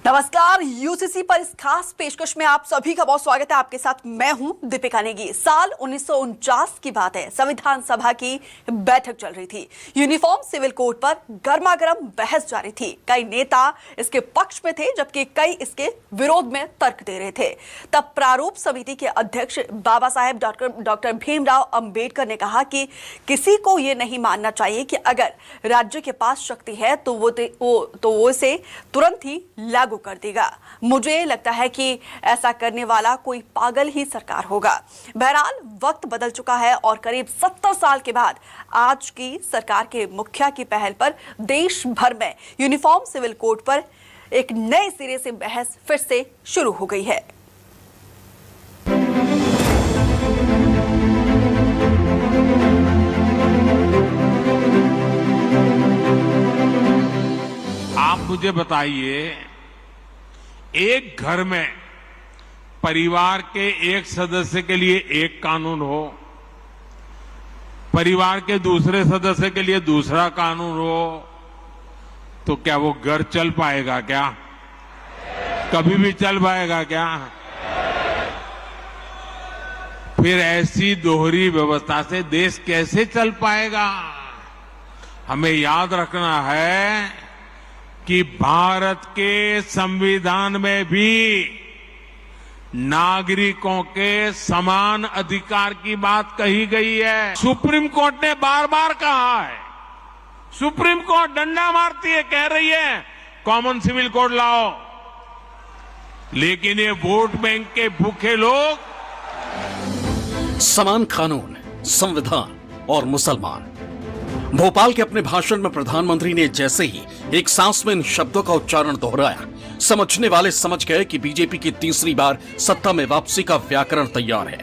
नमस्कार, यूसीसी पर इस खास पेशकश में आप सभी का बहुत स्वागत है। आपके साथ मैं हूं दीपिका नेगी। साल 1949 की बात है। संविधान सभा की बैठक चल रही थी। यूनिफॉर्म सिविल कोड पर गर्मागर्म बहस जारी थी। कई नेता इसके पक्ष में थे जबकि कई इसके विरोध में तर्क दे रहे थे। तब प्रारूप समिति के अध्यक्ष बाबा साहेब डॉक्टर भीमराव अंबेडकर ने कहा कि किसी को यह नहीं मानना चाहिए कि अगर राज्य के पास शक्ति है तो वो इसे तुरंत ही लागू कर देगा। मुझे लगता है कि ऐसा करने वाला कोई पागल ही सरकार होगा। बहरहाल वक्त बदल चुका है और करीब 70 साल के बाद आज की सरकार के मुखिया की पहल पर देश भर में यूनिफॉर्म सिविल कोड पर एक नए सिरे से बहस फिर से शुरू हो गई है। आप मुझे बताइए, एक घर में परिवार के एक सदस्य के लिए एक कानून हो, परिवार के दूसरे सदस्य के लिए दूसरा कानून हो, तो क्या वो घर चल पाएगा? क्या कभी भी चल पाएगा क्या? फिर ऐसी दोहरी व्यवस्था से देश कैसे चल पाएगा? हमें याद रखना है कि भारत के संविधान में भी नागरिकों के समान अधिकार की बात कही गई है। सुप्रीम कोर्ट ने बार बार कहा है। सुप्रीम कोर्ट डंडा मारती है, कह रही है कॉमन सिविल कोड लाओ, लेकिन ये वोट बैंक के भूखे लोग समान कानून, संविधान और मुसलमान। भोपाल के अपने भाषण में प्रधानमंत्री ने जैसे ही एक सांस में इन शब्दों का उच्चारण दोहराया, समझने वाले समझ गए कि बीजेपी की तीसरी बार सत्ता में वापसी का व्याकरण तैयार है।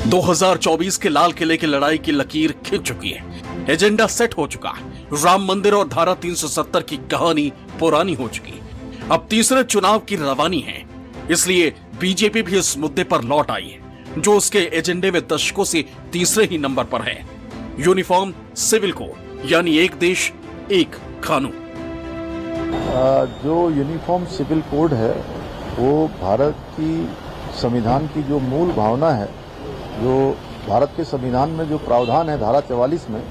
2024 के लाल किले की लड़ाई की लकीर खिंच चुकी है। एजेंडा सेट हो चुका। राम मंदिर और धारा 370 की कहानी पुरानी हो चुकी। अब तीसरे चुनाव की रवानी है, इसलिए बीजेपी भी इस मुद्दे पर लौट आई है जो उसके एजेंडे में दशकों से तीसरे ही नंबर पर है। यूनिफॉर्म सिविल कोड, यानी एक देश एक कानून। जो यूनिफॉर्म सिविल कोड है वो भारत की संविधान की जो मूल भावना है, जो भारत के संविधान में जो प्रावधान है धारा 44 में,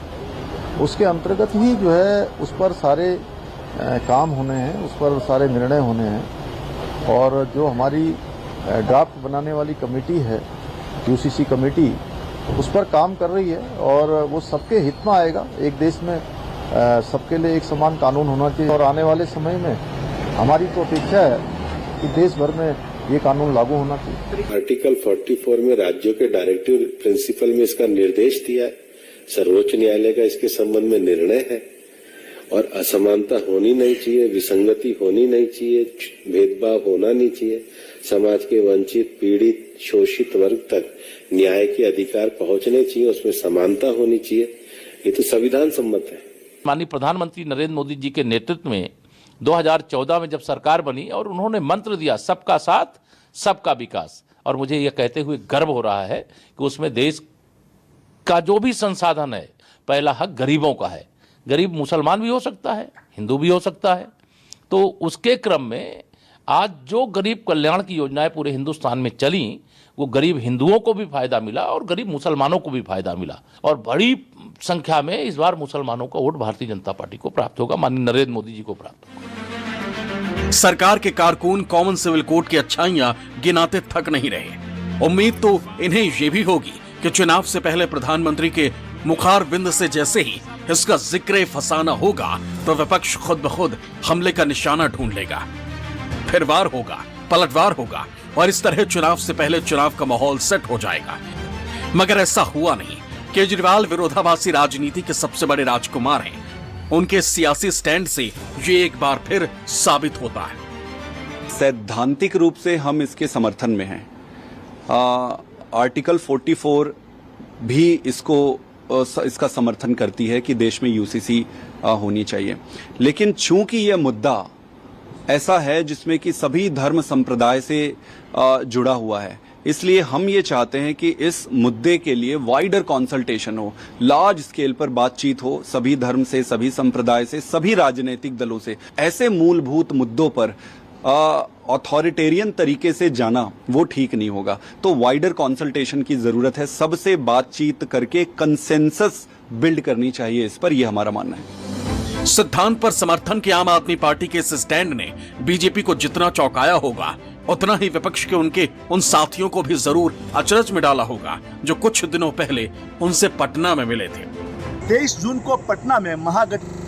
उसके अंतर्गत ही जो है उस पर सारे काम होने हैं, उस पर सारे निर्णय होने हैं। और जो हमारी ड्राफ्ट बनाने वाली कमेटी है, यूसीसी कमेटी, उस पर काम कर रही है और वो सबके हित में आएगा। एक देश में सबके लिए एक समान कानून होना चाहिए और आने वाले समय में हमारी तो अपेक्षा है कि देश भर में ये कानून लागू होना चाहिए। आर्टिकल 44 में राज्यों के डायरेक्टिव प्रिंसिपल में इसका निर्देश दिया है। सर्वोच्च न्यायालय का इसके संबंध में निर्णय है और असमानता होनी नहीं चाहिए, विसंगति होनी नहीं चाहिए, भेदभाव होना नहीं चाहिए। समाज के वंचित, पीड़ित, शोषित वर्ग तक न्याय के अधिकार पहुंचने चाहिए, उसमें समानता होनी चाहिए। ये तो संविधान सम्मत है। माननीय प्रधानमंत्री नरेंद्र मोदी जी के नेतृत्व में 2014 में जब सरकार बनी और उन्होंने मंत्र दिया सबका साथ सबका विकास, और मुझे यह कहते हुए गर्व हो रहा है कि उसमें देश का जो भी संसाधन है, पहला हक गरीबों का है। गरीब मुसलमान भी हो सकता है, हिंदू भी हो सकता है। तो उसके क्रम में आज जो गरीब कल्याण की योजनाएं पूरे हिंदुस्तान में चली, वो गरीब हिंदुओं को भी फायदा मिला और गरीब मुसलमानों को भी फायदा मिला। और बड़ी संख्या में इस बार मुसलमानों का वोट भारतीय जनता पार्टी को प्राप्त होगा, माननीय नरेंद्र मोदी जी को प्राप्त होगा। सरकार के कारकुन कॉमन सिविल कोड की अच्छाइयां गिनाते थक नहीं रहे। उम्मीद तो इन्हें ये भी होगी कि चुनाव से पहले प्रधानमंत्री के मुखार बिंद से जैसे ही इसका जिक्र फसाना होगा तो विपक्ष खुद ब खुद हमले का निशाना ढूंढ लेगा। फिर वार होगा, पलटवार होगा और इस तरह चुनाव से पहले चुनाव का माहौल सेट हो जाएगा। मगर ऐसा हुआ नहीं। केजरीवाल विरोधाभासी राजनीति के सबसे बड़े राजकुमार हैं। उनके सियासी स्टैंड से ये एक बार फिर साबित होता है। सैद्धांतिक रूप से हम इसके समर्थन में हैं। आर्टिकल 44 भी इसका समर्थन करती है कि देश में यूसीसी होनी चाहिए। लेकिन चूंकि यह मुद्दा ऐसा है जिसमें कि सभी धर्म संप्रदाय से जुड़ा हुआ है, इसलिए हम ये चाहते हैं कि इस मुद्दे के लिए वाइडर कंसल्टेशन हो, लार्ज स्केल पर बातचीत हो, सभी धर्म से, सभी संप्रदाय से, सभी राजनीतिक दलों से। ऐसे मूलभूत मुद्दों पर अथॉरिटेरियन तरीके से जाना वो ठीक नहीं होगा। तो वाइडर कंसल्टेशन की जरूरत है, सबसे बातचीत करके कंसेंसस बिल्ड करनी चाहिए इस पर, यह हमारा मानना है। सिद्धांत पर समर्थन के आम आदमी पार्टी के इस स्टैंड ने बीजेपी को जितना चौंकाया होगा उतना ही विपक्ष के उनके उन साथियों को भी जरूर अचरज में डाला होगा जो कुछ दिनों पहले उनसे पटना में मिले थे। 23 जून को पटना में महागठबंधन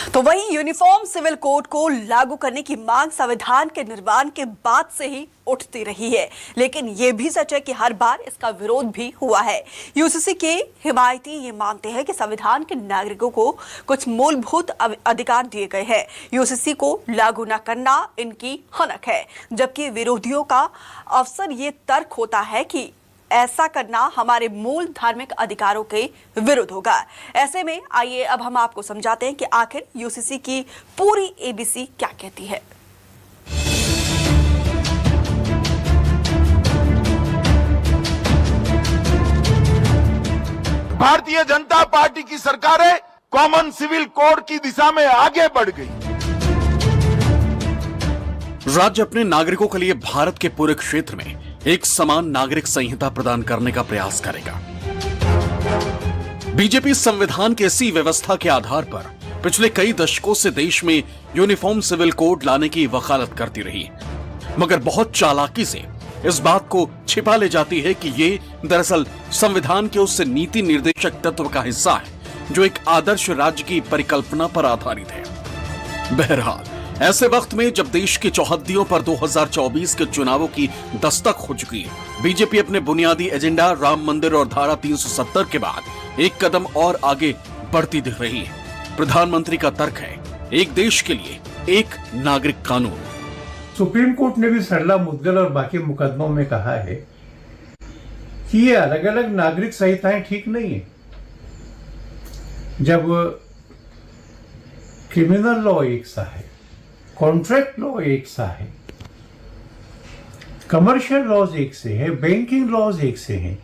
तो वहीं यूनिफॉर्म सिविल कोड को लागू करने की मांग संविधान के निर्माण के बाद से ही उठती रही है, लेकिन ये भी सच है कि हर बार इसका विरोध भी हुआ है। यूसीसी के हिमायती ये मानते हैं कि संविधान के नागरिकों को कुछ मूलभूत अधिकार दिए गए हैं, यूसीसी को लागू न करना इनकी हनक है, जबकि विरोधियों का अवसर ये तर्क होता है कि ऐसा करना हमारे मूल धार्मिक अधिकारों के विरुद्ध होगा। ऐसे में आइए अब हम आपको समझाते हैं कि आखिर यूसीसी की पूरी एबीसी क्या कहती है। भारतीय जनता पार्टी की सरकारें कॉमन सिविल कोड की दिशा में आगे बढ़ गई। राज्य अपने नागरिकों के लिए भारत के पूरे क्षेत्र में एक समान नागरिक संहिता प्रदान करने का प्रयास करेगा। बीजेपी संविधान की इसी व्यवस्था के आधार पर पिछले कई दशकों से देश में यूनिफॉर्म सिविल कोड लाने की वकालत करती रही, मगर बहुत चालाकी से इस बात को छिपा ले जाती है कि ये दरअसल संविधान के उस नीति निर्देशक तत्व का हिस्सा है जो एक आदर्श राज्य की परिकल्पना पर आधारित है। बहरहाल ऐसे वक्त में जब देश की चौहद्दियों पर 2024 के चुनावों की दस्तक हो चुकी है, बीजेपी अपने बुनियादी एजेंडा राम मंदिर और धारा 370 के बाद एक कदम और आगे बढ़ती दिख रही है। प्रधानमंत्री का तर्क है एक देश के लिए एक नागरिक कानून। सुप्रीम कोर्ट ने भी सरला मुद्गल और बाकी मुकदमों में कहा है कि ये अलग अलग नागरिक संहिताएं ठीक नहीं है। जब क्रिमिनल लॉ एक सा है, कॉन्ट्रैक्ट लॉ एक सा है, कमर्शियल लॉज एक से है, बैंकिंग लॉज एक से हैं,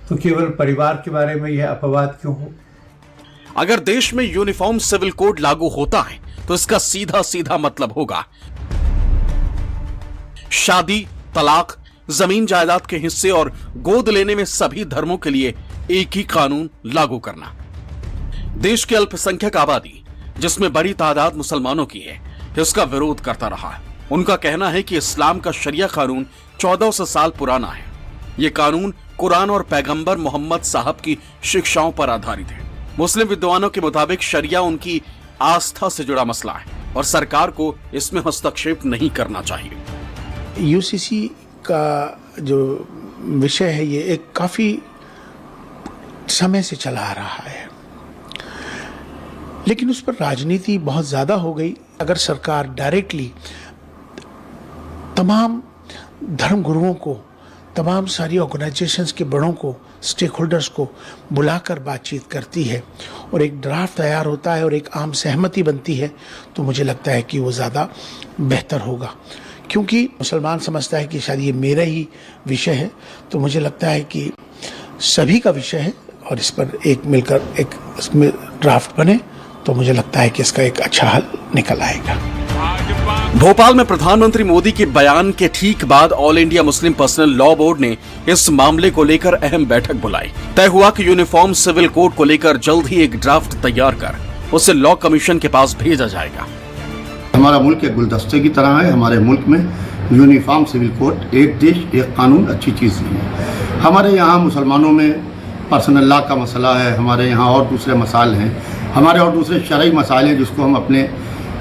तो केवल परिवार के बारे में यह अपवाद क्यों हो? अगर देश में यूनिफॉर्म सिविल कोड लागू होता है तो इसका सीधा सीधा मतलब होगा शादी, तलाक, जमीन जायदाद के हिस्से और गोद लेने में सभी धर्मों के लिए एक ही कानून लागू करना। देश की अल्पसंख्यक आबादी जिसमें बड़ी तादाद मुसलमानों की है, इसका विरोध करता रहा है। उनका कहना है कि इस्लाम का शरिया कानून 1400 साल पुराना है। यह कानून कुरान और पैगंबर मोहम्मद साहब की शिक्षाओं पर आधारित है। मुस्लिम विद्वानों के मुताबिक शरिया उनकी आस्था से जुड़ा मसला है और सरकार को इसमें हस्तक्षेप नहीं करना चाहिए। यूसीसी का जो विषय है ये एक काफी समय से चला आ रहा है, लेकिन उस पर राजनीति बहुत ज्यादा हो गई। अगर सरकार डायरेक्टली तमाम धर्म गुरुओं को, तमाम सारी ऑर्गेनाइजेशंस के बड़ों को, स्टेक होल्डर्स को बुलाकर बातचीत करती है और एक ड्राफ्ट तैयार होता है और एक आम सहमति बनती है, तो मुझे लगता है कि वो ज़्यादा बेहतर होगा। क्योंकि मुसलमान समझता है कि शायद ये मेरा ही विषय है, तो मुझे लगता है कि सभी का विषय है और इस पर एक मिलकर एक इसमें ड्राफ्ट बने तो मुझे लगता है कि इसका एक अच्छा हल निकल आएगा। भोपाल में प्रधानमंत्री मोदी के बयान के ठीक बाद all India Muslim personal law board ने इस मामले को लेकर अहम बैठक बुलाई। तय हुआ कि यूनिफॉर्म सिविल कोड को लेकर जल्द ही एक ड्राफ्ट तैयार कर उसे लॉ कमीशन के पास भेजा जाएगा। हमारा मुल्क एक गुलदस्ते की तरह है। हमारे मुल्क में यूनिफॉर्म सिविल कोड, एक देश एक कानून अच्छी चीज़ नहीं है। हमारे यहाँ मुसलमानों में पर्सनल लॉ का मसला है, हमारे यहाँ और दूसरे मसाइल हैं, हमारे और दूसरे शरई मसाइल हैं जिसको हम अपने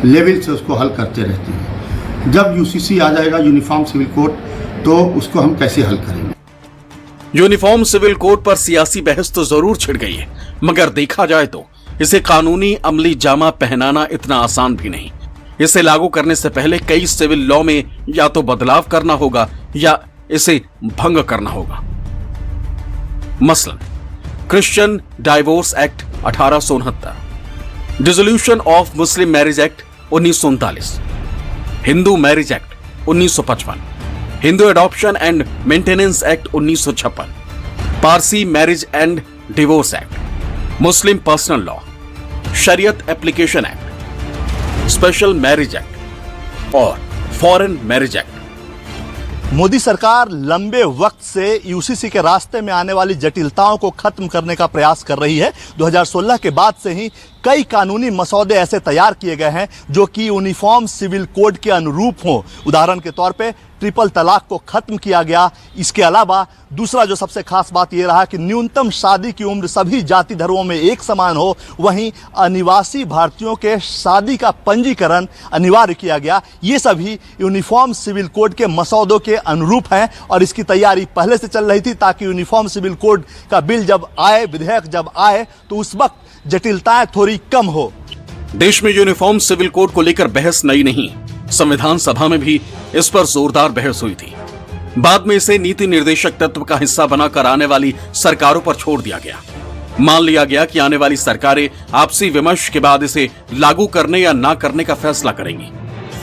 लेवल से उसको हल करते रहते हैं। जब यूसीसी आ जाएगा यूनिफॉर्म सिविल कोड, तो उसको हम कैसे हल करेंगे? यूनिफॉर्म सिविल कोड पर सियासी बहस तो जरूर छिड़ गई है, मगर देखा जाए तो इसे कानूनी अमली जामा पहनाना इतना आसान भी नहीं। इसे लागू करने से पहले कई सिविल लॉ में या तो बदलाव करना होगा या इसे भंग करना होगा। मसलन Christian divorce act 1869, dissolution of Muslim marriage act 1939, Hindu marriage act 1955, Hindu adoption and maintenance act 1956, Parsi marriage and divorce act, Muslim personal law, शरीयत application act, special marriage act और फॉरेन मैरिज एक्ट। मोदी सरकार लंबे वक्त से यूसीसी के रास्ते में आने वाली जटिलताओं को खत्म करने का प्रयास कर रही है। 2016 के बाद से ही कई कानूनी मसौदे ऐसे तैयार किए गए हैं जो कि यूनिफॉर्म सिविल कोड के अनुरूप हों। उदाहरण के तौर पे ट्रिपल तलाक को खत्म किया गया। इसके अलावा दूसरा जो सबसे खास बात यह रहा कि न्यूनतम शादी की उम्र सभी जाति धर्मों में एक समान हो। वहीं अनिवासी भारतीयों के शादी का पंजीकरण अनिवार्य किया गया। ये सभी यूनिफॉर्म सिविल कोड के मसौदों के अनुरूप हैं और इसकी तैयारी पहले से चल रही थी ताकि यूनिफॉर्म सिविल कोड का बिल जब आए, विधेयक जब आए तो उस वक्त जटिलताएं थोड़ी कम हो। देश में यूनिफॉर्म सिविल कोड को लेकर बहस नई नहीं, संविधान सभा में भी इस पर जोरदार बहस हुई थी। बाद में इसे नीति निर्देशक तत्व का हिस्सा बनाकर आने वाली सरकारों पर छोड़ दिया गया। मान लिया गया कि आने वाली सरकारें आपसी विमर्श के बाद इसे लागू करने या ना करने का फैसला करेंगी।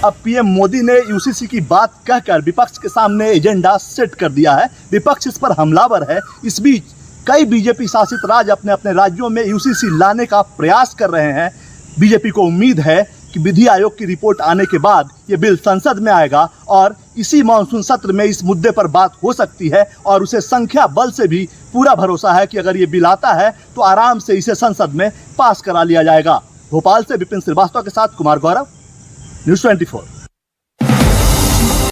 अब पीएम मोदी ने यूसीसी की बात कहकर विपक्ष के सामने एजेंडा सेट कर दिया है। विपक्ष इस पर हमलावर है। इस बीच कई बीजेपी शासित राज्य अपने अपने राज्यों में यूसीसी लाने का प्रयास कर रहे हैं। बीजेपी को उम्मीद है कि विधि आयोग की रिपोर्ट आने के बाद ये बिल संसद में आएगा और इसी मानसून सत्र में इस मुद्दे पर बात हो सकती है और उसे संख्या बल से भी पूरा भरोसा है कि अगर ये बिल आता है तो आराम से इसे संसद में पास करा लिया जाएगा। भोपाल से विपिन श्रीवास्तव के साथ कुमार गौरव, न्यूज़ 24।